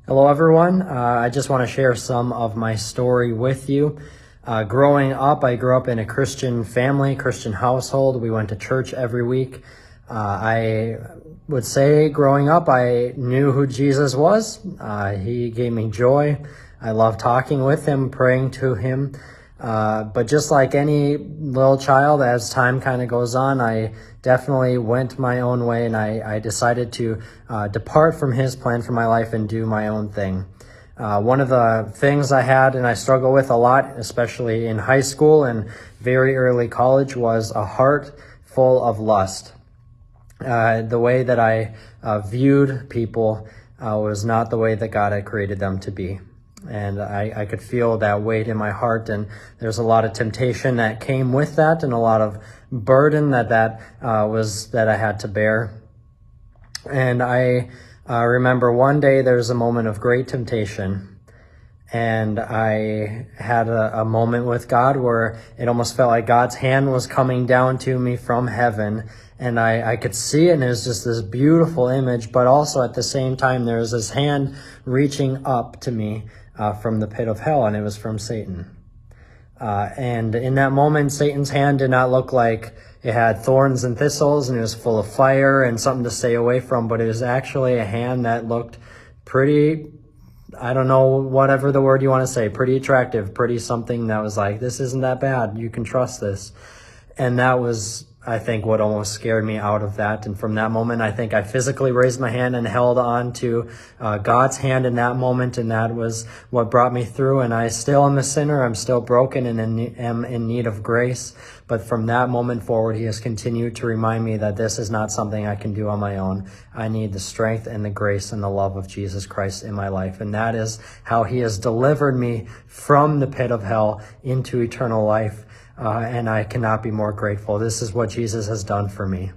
Hello, everyone. I just want to share some of my story with you. Growing up, I grew up in a Christian family, Christian household. We went to church every week. I would say growing up, I knew who Jesus was. He gave me joy. I loved talking with him, praying to him. But just like any little child, as time kind of goes on, I definitely went my own way, and I decided to depart from his plan for my life and do my own thing. One of the things I had and I struggle with a lot, especially in high school and very early college, was a heart full of lust. The way that I viewed people was not the way that God had created them to be. And I could feel that weight in my heart, and there's a lot of temptation that came with that, and a lot of burden that I had to bear. And I remember one day there was a moment of great temptation, and I had a moment with God where it almost felt like God's hand was coming down to me from heaven, and I could see it, and it was just this beautiful image, but also at the same time there was this hand reaching up to me from the pit of hell, and it was from Satan. And in that moment, Satan's hand did not look like it had thorns and thistles, and it was full of fire and something to stay away from, but it was actually a hand that looked pretty, I don't know, whatever the word you want to say, pretty attractive, pretty something that was like, this isn't that bad, you can trust this. And that was, I think, what almost scared me out of that. And from that moment, I think I physically raised my hand and held on to God's hand in that moment, and that was what brought me through. And I still am a sinner. I'm still broken and am in need of grace. But from that moment forward, he has continued to remind me that this is not something I can do on my own. I need the strength and the grace and the love of Jesus Christ in my life. And that is how he has delivered me from the pit of hell into eternal life. And I cannot be more grateful. This is what Jesus has done for me.